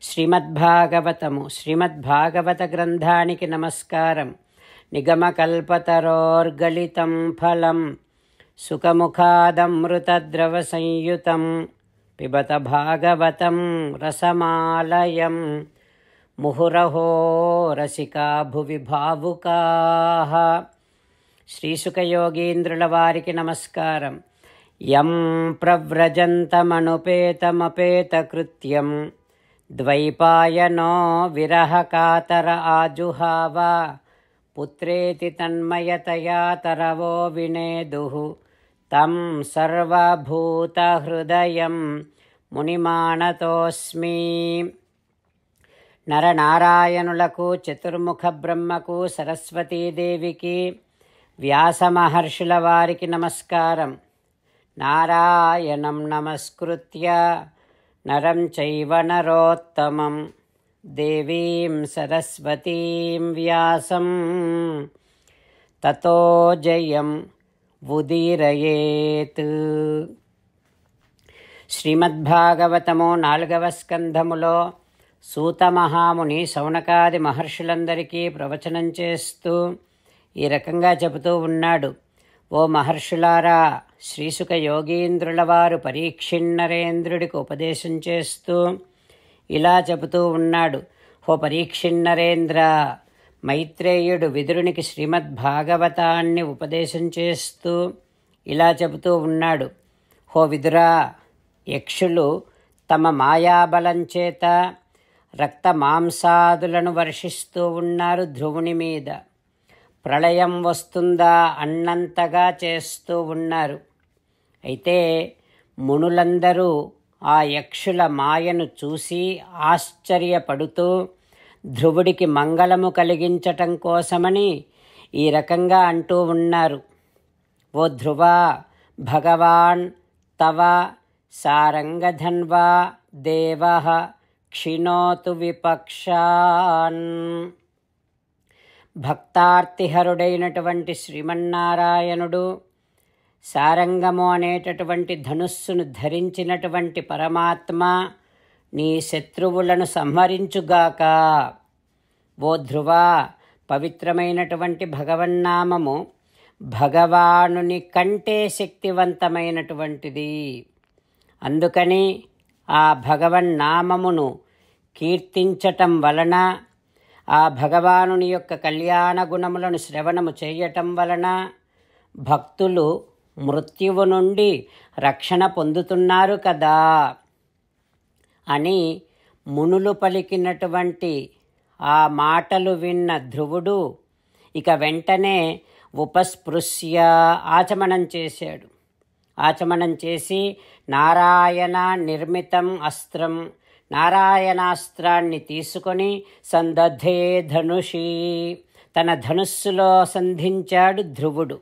శ్రీమద్భాగవతము శ్రీమద్భాగవత గ్రంథానికి నమస్కారం. నిగమకల్పతరోర్గలితం ఫలం సుఖముఖాదమృతద్రవ సంయుతం పిబత భాగవతం రసమాలయం ముహురహో రసికా భువి భావుకాః. శ్రీసుఖయోగీంద్రుల వారికి నమస్కారం. యం ప్రవ్రజంతమనుపేతమపేతకృత్యం ద్వైపాయనో విరహకాతర ఆజుహావ పుత్రేతి తన్మయతయా తరవో వినేదుః తం సర్వభూతహృదయం మునిమానతోస్మి. నరనారాయణులకు, చతుర్ముఖ బ్రహ్మకు, సరస్వతీదేవికి, వ్యాస మహర్షుల వారికి నమస్కారం. నారాయణం నమస్కృత్య నరం చైవ నరోత్తమం దేవీం సరస్వతీం వ్యాసం తతో జయం ఉదీరయేత్. శ్రీమద్భాగవతము 4వ స్కంధములో సూత మహాముని శౌనకాది మహర్షులందరికీ ప్రవచనం చేస్తూ ఈ రకంగా చెబుతూ ఉన్నాడు. ఓ మహర్షులారా, శ్రీసుఖ యోగీంద్రుల వారు పరీక్షిన్నరేంద్రుడికి ఉపదేశం చేస్తూ ఇలా చెబుతూ ఉన్నాడు. ఓ పరీక్షిన్నరేంద్ర, మైత్రేయుడు విదురునికి శ్రీమద్భాగవతాన్ని ఉపదేశం చేస్తూ ఇలా చెబుతూ ఉన్నాడు. ఓ విదురా, యక్షులు తమ మాయాబలం చేత రక్త మాంసాదులను వర్షిస్తూ ఉన్నారు ధ్రువుని మీద. ప్రళయం వస్తుందా అన్నంతగా చేస్తూ ఉన్నారు. అయితే మునులందరూ ఆ యక్షుల మాయను చూసి ఆశ్చర్యపడుతూ ధ్రువుడికి మంగళము కలిగించటం కోసమని ఈ రకంగా అంటూ ఉన్నారు. ఓ ధ్రువ, భగవాన్ తవ సారంగధన్వా దేవః క్షిణోతు విపక్షాన్. భక్తార్తిహరుడైనటువంటి శ్రీమన్నారాయణుడు సారంగము అనేటటువంటి ధనుస్సును ధరించినటువంటి పరమాత్మ నీ శత్రువులను సంహరించుగాక. ఓ ధ్రువ, పవిత్రమైనటువంటి భగవన్నామము భగవానుని కంటే శక్తివంతమైనటువంటిది. అందుకని ఆ భగవన్నామమును కీర్తించటం వలన, ఆ భగవానుని యొక్క కళ్యాణ గుణములను శ్రవణము చేయటం వలన భక్తులు మృత్యువు నుండి రక్షణ పొందుతున్నారు కదా అని మునులు పలికినటువంటి ఆ మాటలు విన్న ధ్రువుడు ఇక వెంటనే ఉపస్పృశ్య ఆచమనం చేశాడు. ఆచమనం చేసి నారాయణ నిర్మితం అస్త్రం, నారాయణాస్త్రాన్ని తీసుకొని సందధే ధనుషి, తన ధనుస్సులో సంధించాడు ధ్రువుడు.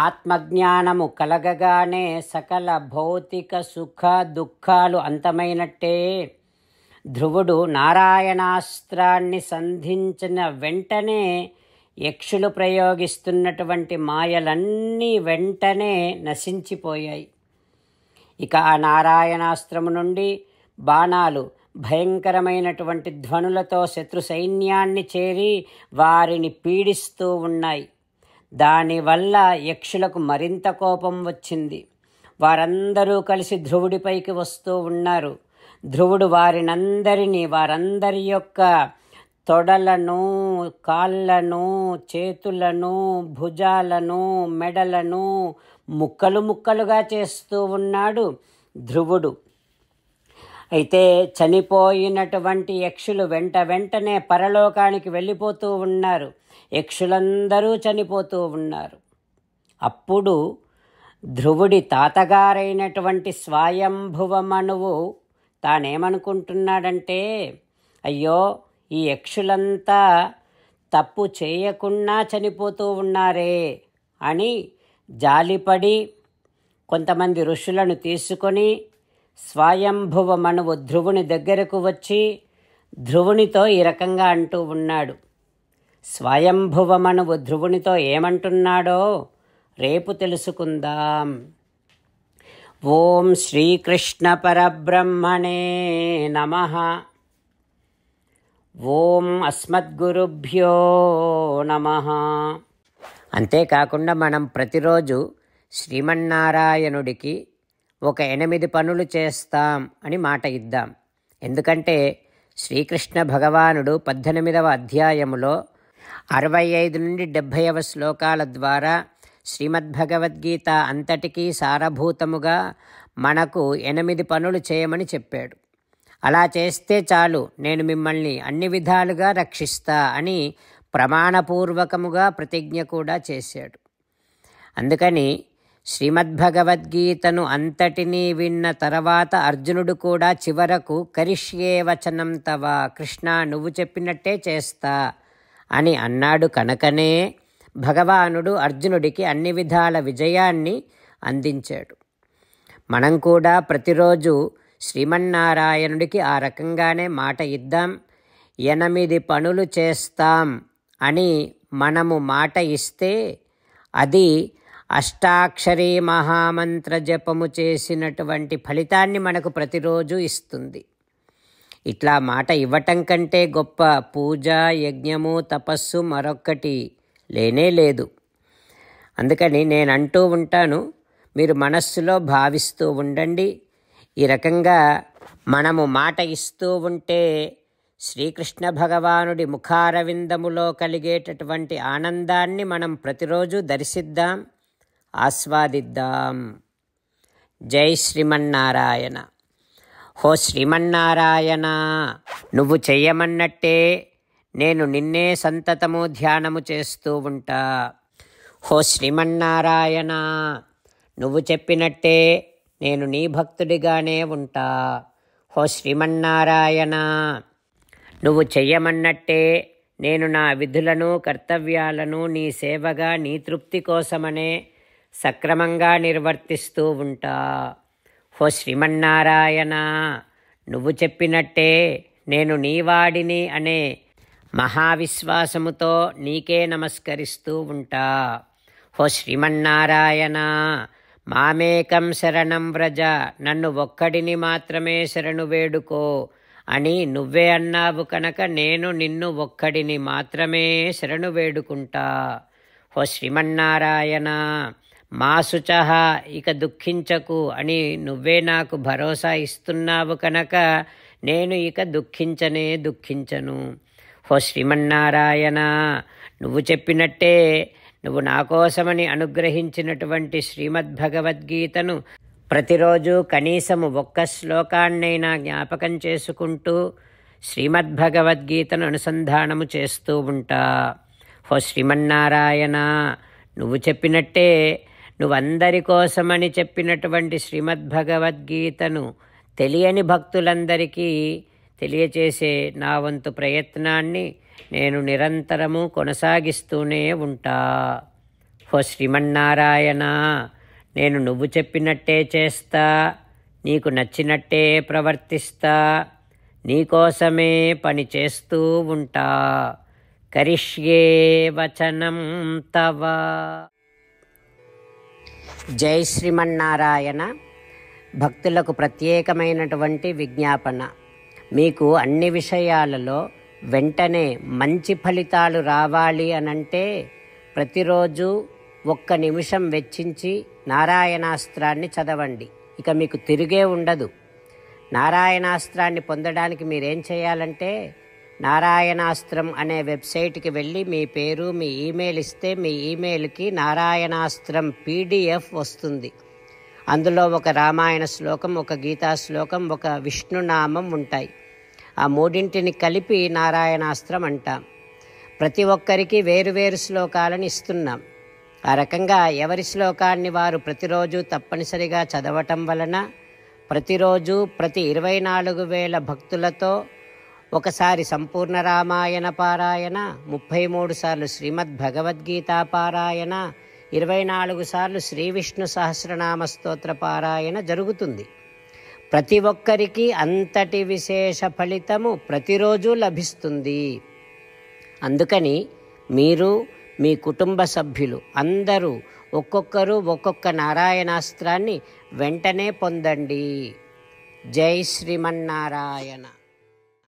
ఆత్మజ్ఞానము కలగగానే సకల భౌతిక సుఖ దుఃఖాలు అంతమైనట్టే. ధ్రువుడు నారాయణాస్త్రాన్ని సంధించిన వెంటనే యక్షులు ప్రయోగిస్తున్నటువంటి మాయలన్నీ వెంటనే నశించిపోయాయి. ఇక ఆ నారాయణాస్త్రము నుండి బాణాలు భయంకరమైనటువంటి ధ్వనులతో శత్రు సైన్యాన్ని చేరి వారిని పీడిస్తూ ఉన్నాయి. దానివల్ల యక్షులకు మరింత కోపం వచ్చింది. వారందరూ కలిసి ధ్రువుడిపైకి వస్తూ ఉన్నారు. ధ్రువుడు వారందరి యొక్క తొడలను, కాళ్ళను, చేతులను, భుజాలను, మెడలను ముక్కలు ముక్కలుగా చేస్తూ ఉన్నాడు ధ్రువుడు. అయితే చనిపోయినటువంటి యక్షులు వెంటనే పరలోకానికి వెళ్ళిపోతూ ఉన్నారు. యక్షులందరూ చనిపోతూ ఉన్నారు. అప్పుడు ధ్రువుడి తాతగారైనటువంటి స్వయంభువ మనువు తానేమనుకుంటున్నాడంటే, అయ్యో, ఈ యక్షులంతా తప్పు చేయకుండా చనిపోతూ ఉన్నారే అని జాలిపడి కొంతమంది ఋషులను తీసుకొని స్వయంభువ మనువు ధ్రువుని దగ్గరకు వచ్చి ధ్రువునితో ఈ రకంగా అంటూ ఉన్నాడు. స్వయంభువ మనువు ధ్రువునితో ఏమంటున్నాడో రేపు తెలుసుకుందాం. ఓం శ్రీకృష్ణ పరబ్రహ్మణే నమః. ఓం అస్మద్గురుభ్యో నమః. అంతేకాకుండా మనం ప్రతిరోజు శ్రీమన్నారాయణుడికి ఒక 8 పనులు చేస్తాం అని మాట ఇద్దాం. ఎందుకంటే శ్రీకృష్ణ భగవానుడు 18వ అధ్యాయములో 65 నుండి 70వ శ్లోకాల ద్వారా శ్రీమద్భగవద్గీత అంతటికీ సారభూతముగా మనకు 8 పనులు చేయమని చెప్పాడు. అలా చేస్తే చాలు, నేను మిమ్మల్ని అన్ని విధాలుగా రక్షిస్తా అని ప్రమాణపూర్వకముగా ప్రతిజ్ఞ కూడా చేశాడు. అందుకని శ్రీమద్భగవద్గీతను అంతటినీ విన్న తర్వాత అర్జునుడు కూడా చివరకు కరిష్యే వచనం తవ, కృష్ణ నువ్వు చెప్పినట్టే చేస్తా అని అన్నాడు. కనుకనే భగవానుడు అర్జునుడికి అన్ని విధాల విజయాన్ని అందించాడు. మనం కూడా ప్రతిరోజు శ్రీమన్నారాయణుడికి ఆ రకంగానే మాట ఇద్దాం. 8 పనులు చేస్తాం అని మనము మాట ఇస్తే అది అష్టాక్షరీ మహామంత్ర జపము చేసినటువంటి ఫలితాన్ని మనకు ప్రతిరోజు ఇస్తుంది. ఇట్లా మాట ఇవ్వటం కంటే గొప్ప పూజ, యజ్ఞము, తపస్సు మరొక్కటి లేనే లేదు. అందుకని నేను అంటూ ఉంటాను, మీరు మనస్సులో భావిస్తూ ఉండండి. ఈ రకంగా మనము మాట ఇస్తూ ఉంటే శ్రీకృష్ణ భగవానుడి ముఖారవిందములో కలిగేటటువంటి ఆనందాన్ని మనం ప్రతిరోజు దర్శిద్దాం, ఆస్వాదిద్దాం. జై శ్రీమన్నారాయణ. హో శ్రీమన్నారాయణ, నువ్వు చెయ్యమన్నట్టే నేను నిన్నే సంతతము ధ్యానము చేస్తూ ఉంటా. హో శ్రీమన్నారాయణ, నువ్వు చెప్పినట్టే నేను నీ భక్తుడిగానే ఉంటా. హో శ్రీమన్నారాయణ, నువ్వు చెయ్యమన్నట్టే నేను నా విధులను, కర్తవ్యాలను నీ సేవగా, నీ తృప్తి కోసమనే సక్రమంగా నిర్వర్తిస్తూ ఉంటా. హో శ్రీమన్నారాయణ, నువ్వు చెప్పినట్టే నేను నీవాడిని అనే మహావిశ్వాసముతో నీకే నమస్కరిస్తూ ఉంటా. హో శ్రీమన్నారాయణ, మామేకం శరణం వ్రజ, నన్ను ఒక్కడిని మాత్రమే శరణు వేడుకో అని నువ్వే అన్నావు కనుక నేను నిన్ను ఒక్కడిని మాత్రమే శరణు వేడుకుంటా. హో శ్రీమన్నారాయణ, మా శుచః, ఇక దుఃఖించకు అని నువ్వే నాకు భరోసా ఇస్తున్నావు కనుక నేను ఇక దుఃఖించను. హో శ్రీమన్నారాయణ, నువ్వు చెప్పినట్టే నువ్వు నా కోసమని అనుగ్రహించినటువంటి శ్రీమద్భగవద్గీతను ప్రతిరోజు కనీసము 1 శ్లోకాన్నైనా జ్ఞాపకం చేసుకుంటూ శ్రీమద్భగవద్గీతను అనుసంధానము చేస్తూ ఉంటా. హో శ్రీమన్నారాయణ, నువ్వు చెప్పినట్టే నువ్వందరి కోసమని చెప్పినటువంటి శ్రీమద్భగవద్గీతను తెలియని భక్తులందరికీ తెలియచేసే నా వంతు ప్రయత్నాన్ని నేను నిరంతరము కొనసాగిస్తూనే ఉంటా. హో శ్రీమన్నారాయణ, నేను నువ్వు చెప్పినట్టే చేస్తా, నీకు నచ్చినట్టే ప్రవర్తిస్తా, నీకోసమే పని చేస్తూ ఉంటా. కరిష్యే వచనం తవ. జై శ్రీమన్నారాయణ. భక్తులకు ప్రత్యేకమైనటువంటి విజ్ఞాపన. మీకు అన్ని విషయాలలో వెంటనే మంచి ఫలితాలు రావాలి అనంటే ప్రతిరోజు 1 నిమిషం వెచ్చించి నారాయణాస్త్రాన్ని చదవండి. ఇక మీకు తిరిగే ఉండదు. నారాయణాస్త్రాన్ని పొందడానికి మీరేం చేయాలంటే నారాయణాస్త్రం అనే వెబ్సైట్కి వెళ్ళి మీ పేరు, మీ ఈమెయిల్ ఇస్తే మీ ఈమెయిల్కి నారాయణాస్త్రం PDF వస్తుంది. అందులో ఒక రామాయణ శ్లోకం, ఒక గీతా శ్లోకం, ఒక విష్ణునామం ఉంటాయి. ఆ 3ంటిని కలిపి నారాయణాస్త్రం అంటాం. ప్రతి ఒక్కరికి వేరువేరు శ్లోకాలను ఇస్తున్నాం. ఆ రకంగా ఎవరి శ్లోకాన్ని వారు ప్రతిరోజు తప్పనిసరిగా చదవటం వలన ప్రతిరోజు ప్రతి 24,000 భక్తులతో ఒకసారి సంపూర్ణ రామాయణ పారాయణ, 33 సార్లు శ్రీమద్భగవద్గీత పారాయణ, 24 సార్లు శ్రీ విష్ణు సహస్రనామ స్తోత్ర పారాయణ జరుగుతుంది. ప్రతి ఒక్కరికి అంతటి విశేష ఫలితము ప్రతిరోజు లభిస్తుంది. అందుకని మీరు, మీ కుటుంబ సభ్యులు అందరూ ఒక్కొక్కరు ఒక్కొక్క నారాయణాస్త్రాన్ని వెంటనే పొందండి. జై శ్రీమన్నారాయణ.